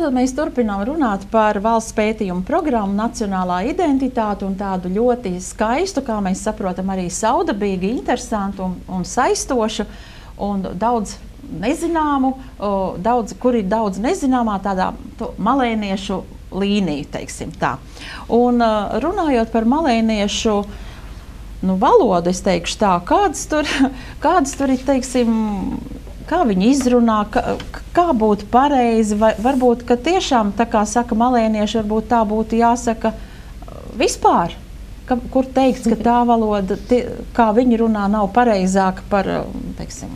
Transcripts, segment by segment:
tātad mēs turpinām runāt par valsts pētījumu programmu Nacionālā identitāte un tādu ļoti skaistu, kā mēs saprotam, arī saudabīgi, interesantu un saistošu un daudz nezināmu, kur ir daudz nezināmā tādā malēniešu līniju, teiksim tā. Un runājot par malēniešu valodu, es teikšu tā, kādas tur ir, teiksim, kā viņi izrunā, kā būtu pareizi, vai varbūt, ka tiešām, tā kā saka malēnieši, varbūt tā būtu jāsaka vispār, kur teikts, ka tā valoda, kā viņi runā, nav pareizāka par, teiksim,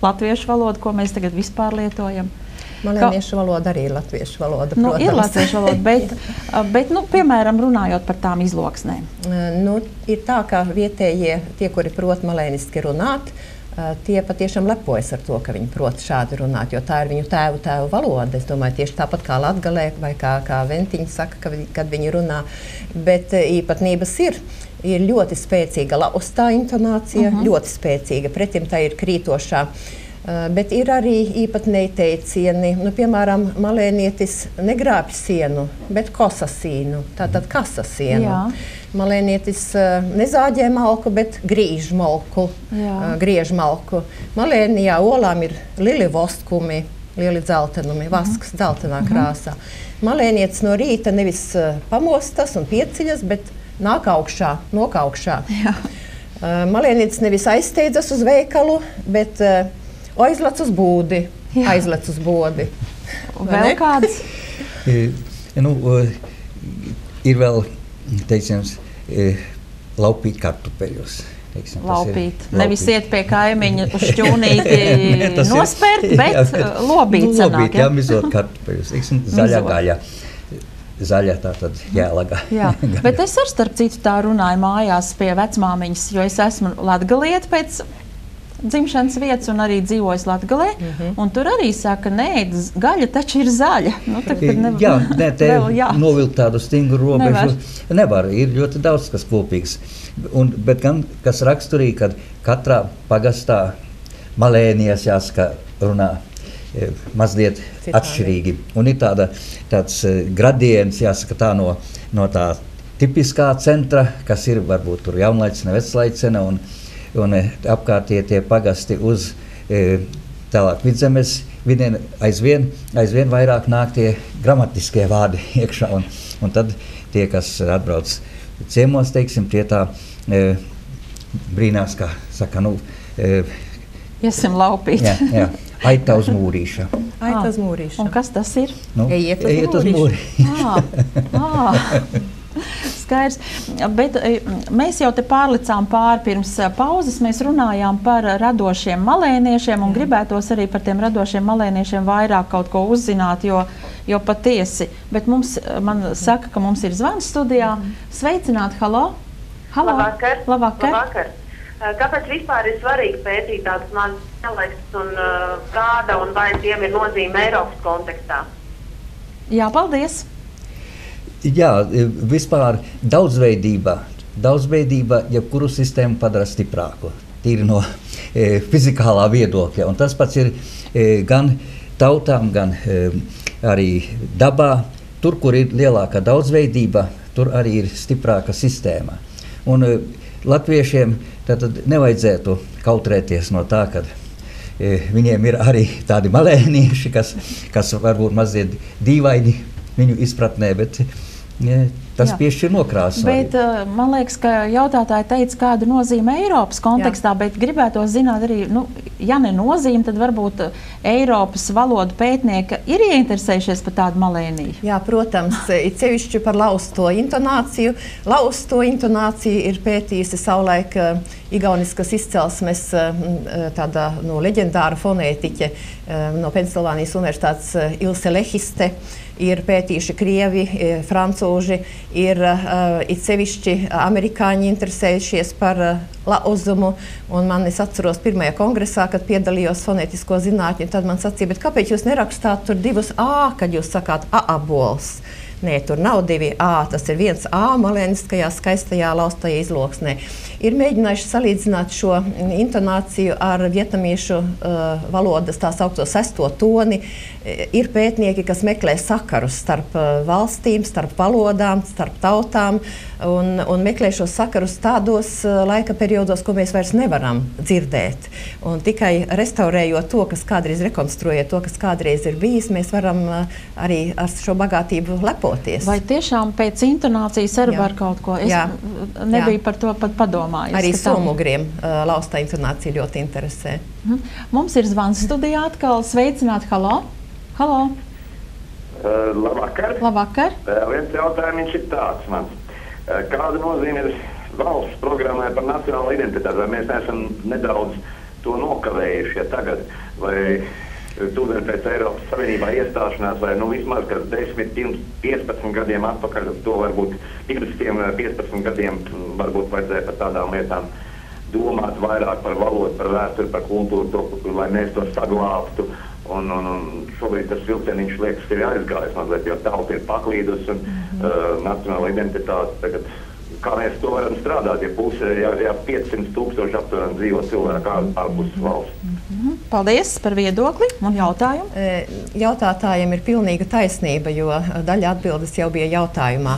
latviešu valodu, ko mēs tagad vispār lietojam. Malēniešu valoda arī ir latviešu valoda, protams. Ir latviešu valoda, bet piemēram, runājot par tām izloksnēm. Ir tā, ka vietējie, tie, kuri prot malēniski runāt, tie patiešām lepojas ar to, ka viņi prot šādi runāt, jo tā ir viņu tēvu valoda. Es domāju, tieši tāpat kā latgalē vai kā Ventiņi saka, kad viņi runā. Bet īpatnības ir ļoti spēcīga laustā intonācija, ļoti spēcīga, pretim tā ir krītošā. Bet ir arī īpatnēji teicieni, piemēram, malēnietis negrābj sienu, bet kosa sīnu, tātad kasa sienu. Jā. Malēnietis nezāģē malku, bet griež malku. Malēnijā olām ir lieli voskumi, lieli dzeltenumi, vasks dzeltenā krāsā. Malēnietis no rīta nevis pamostas un pieceļas, bet nokaukšā. Malēnietis nevis aizsteidzas uz veikalu, bet aizlec uz bodi. Vēl kāds? Ir vēl, teicams, laupīt kartupeļus. Laupīt. Nevis iet pie kaimiņa uz šķūnīti nospērt, bet lobīt sanāk. Lobīt, jā, mizot kartupeļus. Zaļā gaļa. Zaļa, tātad jēlaga. Jā, bet es ar starp citu tā runāju mājās pie vecmāmiņas, jo es esmu latgalieta pēc dzimšanas vietas un arī dzīvojas Latgalē. Un tur arī saka, nē, gaļa taču ir zaļa. Novilkt tādu stingru robežu nevar. Ir ļoti daudz, kas kopīgs. Bet gan, kas raksturīgi, kad katrā pagastā malēnijas jāsaka runā mazliet atšķirīgi. Un ir tāds gradiens, jāsaka tā no tā tipiskā centra, kas ir varbūt tur jaunlaicena, veclaicena un apkārtie tie pagasti uz tālāk Vidzemes vidien aizvien vairāk nāk tie gramatiskie vārdi iekšā. Un tad tie, kas atbrauc ciemos, teiksim, tie tā brīnās, kā saka, iesim laupīt. Jā. Aita uz mūrīša. Aita uz mūrīša. Un kas tas ir? Ejiet uz mūrīša. Skaidrs. Bet mēs jau te pārlicām pirms pauzes. Mēs runājām par radošiem malēniešiem un gribētos arī par tiem radošiem malēniešiem vairāk kaut ko uzzināt, jo patiesi. Bet man saka, ka mums ir zvans studijā. Sveicināti, halo! Labvakar! Kāpēc vispār ir svarīgi pētīt tādus mazus dialektus un kāda un vai tiem ir nozīme Eiropas kontekstā? Jā, paldies! Jā, vispār daudzveidība, jebkuru sistēmu padara stiprāku, tīri no fizikālā viedokļa. Un tas pats ir gan tautām, gan arī dabā. Tur, kur ir lielāka daudzveidība, tur arī ir stiprāka sistēma. Un latviešiem tad nevajadzētu kautrēties no tā, ka viņiem ir arī tādi malēnieši, kas varbūt mazliet dīvaini viņu izpratnē, bet tas piešķir nokrāsu. Bet man liekas, ka jautātāji teica, kāda nozīme Eiropas kontekstā, bet gribētu zināt arī, ja ne nozīme, tad varbūt Eiropas valodu pētnieki ir ieinteresējušies par tādu malēniju. Jā, protams, ir sevišķi par lausto intonāciju. Lausto intonāciju ir pētījusi savulaik igauniskas izcelsmes tāda leģendāra fonētiķe no Pensilvānijas universitātes Ilse Lehiste. Ir pētījuši krievi, francūži, ir sevišķi amerikāņi interesējušies par lauzumu. Un es atceros pirmajā kongresā, kad piedalījos fonētisko zinātņu, tad man sacīja, bet kāpēc jūs nerakstāt tur divus A, kad jūs sakāt aabols? Nē, tur nav 2 A, tas ir 1 A malēniskajā skaistajā laustajā izloksnē. Ir mēģinājuši salīdzināt šo intonāciju ar vietnamiešu valodas tā saukto 6. toni. Ir pētnieki, kas meklē sakarus starp valstīm, starp valodām, starp tautām un meklē šos sakarus tādos laika periodos, ko mēs vairs nevaram dzirdēt. Un tikai restaurējot to, kas kādreiz rekonstruējot to, kas kādreiz ir bijis, mēs varam arī ar šo bagātību lepoties. Vai tiešām pēc intonācijas arī var kaut ko? Es nebiju par to pat padomājis. Arī somugriem laustā intonācija ļoti interesē. Mums ir zvans studijā atkal. Sveicināt, halo! Halo! Labvakar! Labvakar! Viens jautājums ir tāds mans. Kāda nozīme ir valsts programmai par nacionālo identitāti? Vai mēs neesam nedaudz to nokavējuši tagad? Vai tūdaļ pēc Eiropas Savienībā iestāšanās, vai vismaz 10, 15 gadiem atpakaļ, to varbūt 15 gadiem varbūt vajadzēja par tādām lietām domāt vairāk par valodu, par vēsturi, par kultūru, lai mēs to saglābtu. Un šobrīd tas vilcieniņš liekas, ka ir aizgājis mazliet, jo tauta ir paklīdus un nacionāla identitāte tagad. Kā mēs to varam strādāt, ja 500,000 aptuveni dzīvo cilvēku ārpus valsts? Paldies par viedokli un jautājumu. Jautātājiem ir pilnīga taisnība, jo daļa atbildes jau bija jautājumā.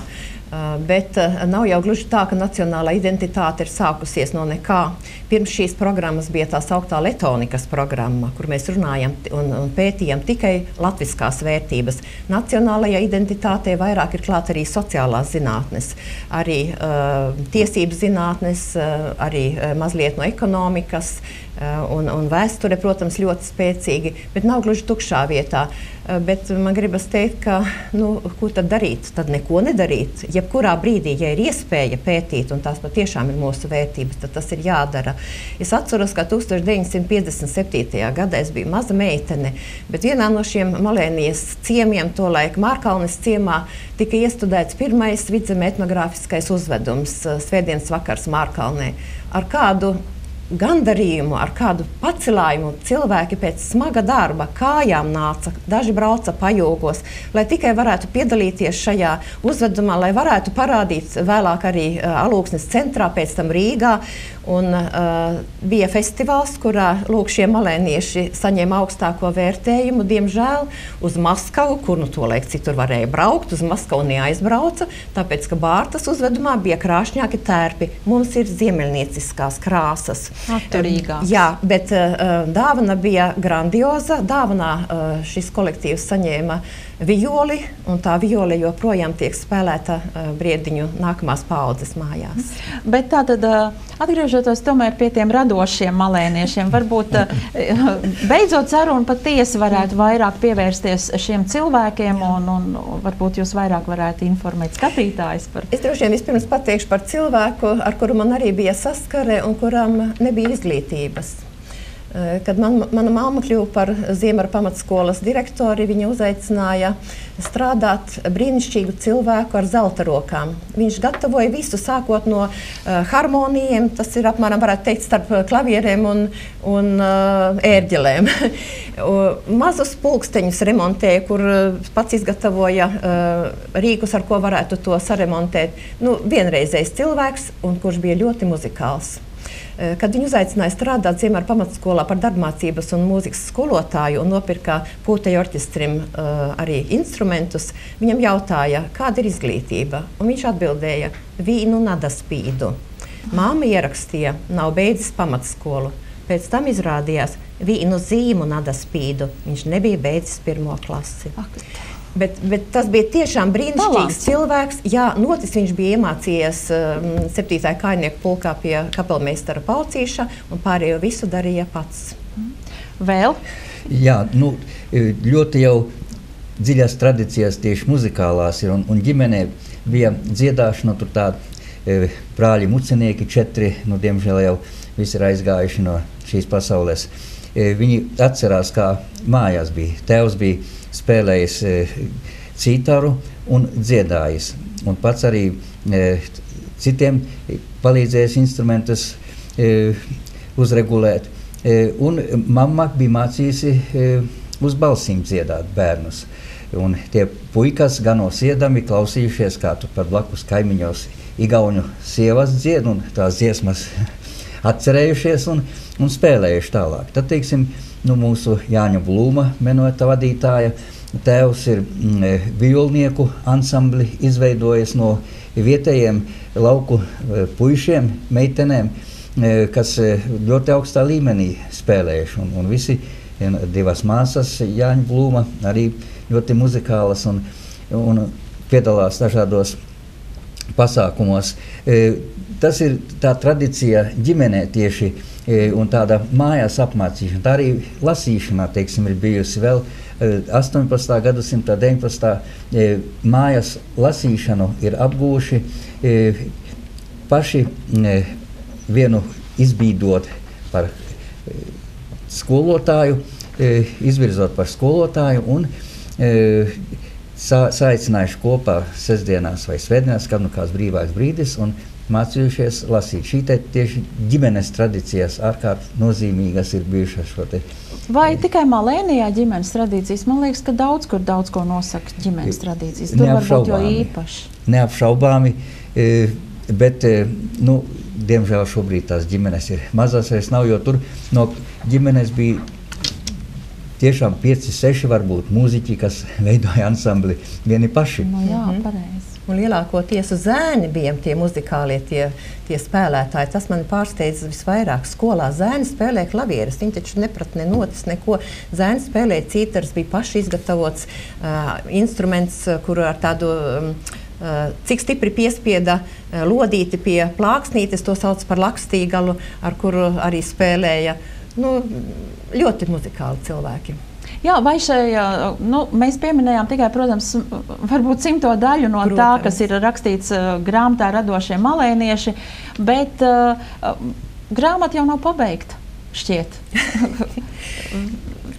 Bet nav jau gluži tā, ka nacionālā identitāte ir sākusies no nekā. Pirms šīs programmas bija tā sauktā letonikas programma, kur mēs runājam un pētījam tikai latviskās vērtības. Nacionālajā identitātē vairāk ir klāt arī sociālās zinātnes, arī tiesību zinātnes, arī mazliet no ekonomikas un vēsture, protams, ļoti spēcīgi, bet nav gluži tukšā vietā. Bet man gribas teikt, ka, ko tad darīt? Tad neko nedarīt. Jebkurā brīdī, ja ir iespēja pētīt, un tās patiešām ir mūsu vērtības, tad tas ir jādara. Es atceros, ka 1957. gadā es biju maza meitene, bet vienā no šiem Malēnijas ciemiem, tolaik Mārkalnes ciemā, tika iestudēts pirmais vidzeme etnogrāfiskais uzvedums Svētdienas vakars Mārkalnē. Ar kādu gandarījumu, ar kādu pacelājumu cilvēki pēc smaga darba kājām nāca, daži brauca pajūgos, lai tikai varētu piedalīties šajā uzvedumā, lai varētu parādīt vēlāk arī Alūksnes centrā, pēc tam Rīgā. Un bija festivāls, kurā šie malēnieši saņēma augstāko vērtējumu. Diemžēl uz Maskavu, kur tolaik citur varēja braukt, uz Maskavu neaizbrauca, tāpēc, ka Bārtas uzvedumā bija krāšņāki tērpi. Mums ir ziemeļnieciskās krāsas. Atturīgās. Jā, bet dāvana bija grandioza. Dāvanā šis kolektīvs saņēma violi, un tā viole joprojām tiek spēlēta Briediņu nākamās paaudzes mājās. Bet tātad, atgriežoties tomēr pie tiem radošiem malēniešiem, varbūt beidzot sarunu patiesi varētu vairāk pievērsties šiem cilvēkiem, un varbūt jūs vairāk varētu informēt skatītājus par... Es droši vien vispirms pateikšu par cilvēku, ar kuru man arī bija saskare un kuram nebija izglītības. Kad mana mamma kļuva par Ziemara pamatskolas direktori, viņa uzaicināja strādāt brīnišķīgu cilvēku ar zelta rokām. Viņš gatavoja visu, sākot no harmonijiem, tas ir apmēram, varētu teikt, starp klavierēm un ērģelēm. Mazus pulksteņus remontēja, kur pats izgatavoja rīkus, ar ko varētu to saremontēt. Vienreizējs cilvēks, un kurš bija ļoti muzikāls. Kad viņu uzaicināja strādāt Ziemara pamatskolā par darbmācības un mūzikas skolotāju un nopirka pūteju orķestrim arī instrumentus, viņam jautāja, kāda ir izglītība. Un viņš atbildēja, vīnu nadaspīdu. Māma ierakstīja, nav beidzis pamatskolu. Pēc tam izrādījās vīnu zīmu nadaspīdu. Viņš nebija beidzis 1. klasi. Bet tas bija tiešām brīnišķīgs cilvēks. Jā, notis viņš bija iemācījies 7. kājnieku pulkā pie kapelmeistara Paucīša un pārējo visu darīja pats. Vēl? Jā, ļoti jau dziļās tradīcijas tieši muzikālās ir, un ģimenē bija dziedāšana, tur tādi brāļi mucinieki 4, diemžēl jau visi ir aizgājuši no šīs pasaules. Viņi atcerās, kā mājās bija. Tēvs bija spēlējis cītaru un dziedājis. Un pats arī citiem palīdzējis instrumentus uzregulēt. Un mamma bija mācījusi uz balsīm dziedāt bērnus. Un tie puikas ganos iedami klausījušies, kā tu par blakus kaimiņos igauņu sievas dzied, un tās dziesmas atcerējušies un spēlējuši tālāk. Tad, teiksim, mūsu Jāņa Blūma, menota vadītāja, tēvs ir violnieku ansambli izveidojis no vietējiem lauku puišiem, meitenēm, kas ļoti augstā līmenī spēlējuši. Un visi divas māsas, Jāņa Blūma, arī ļoti muzikālas un piedalās dažādos pasākumos. Tas ir tā tradicija ģimenē tieši un tāda mājās apmācīšana. Tā arī lasīšanā, teiksim, ir bijusi vēl 18. gadsimta, 19. Mājas lasīšanu ir apgūši paši vienu izbīdot par skolotāju, izvirzot par skolotāju un saicinājuši kopā sestdienās vai svētdienās, kad kāds brīvāks brīdis un mācījušies lasīt. Šī tieši ģimenes tradicijas ārkārt nozīmīgas ir bijušas šo te. Vai tikai Malēnijā ģimenes tradīcijas? Man liekas, ka daudz ko nosaka ģimenes tradīcijas. Tur varbūt jo īpaši. Neapšaubāmi, bet, diemžēl šobrīd tās ģimenes ir mazās, nav, jo tur no ģimenes bija tiešām 5-6 varbūt mūziķi, kas veidoja ansambli vieni paši. Jā, pareizi. Un lielākoties zēni bija tie muzikālie, tie spēlētāji. Tas mani pārsteidz visvairāk. Skolā zēni spēlē klavieres. Viņi taču neprat ne notis, neko. Zēni spēlē cītars, bija paši izgatavots instruments, kuru ar tādu, cik stipri piespieda lodīti pie plāksnītes, to sauc par lakstīgalu, ar kuru arī spēlēja. Ļoti muzikāli cilvēki. Jā, vai šajā, mēs pieminējām tikai, protams, varbūt 100. daļu no tā, kas ir rakstīts grāmatā Radošie malēnieši, bet grāmata jau nav pabeigta, šķiet.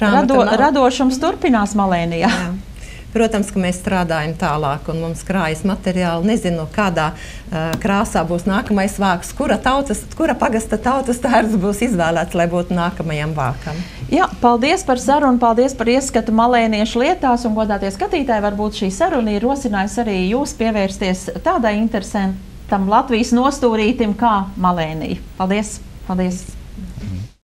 Radošums turpinās Malēnijā. Jā. Protams, ka mēs strādājam tālāk un mums krājas materiāli. Nezinu, kādā krāsā būs nākamais vāks, kura pagasta tautas tērps būs izvēlēts, lai būtu nākamajam vākam. Jā, paldies par sarunu, paldies par ieskatu malēniešu lietās un godātie skatītāji. Varbūt šī saruna ir rosinājusi arī jūs pievērsties tādai interesantam Latvijas nostūrītim kā Malēnija. Paldies! Paldies!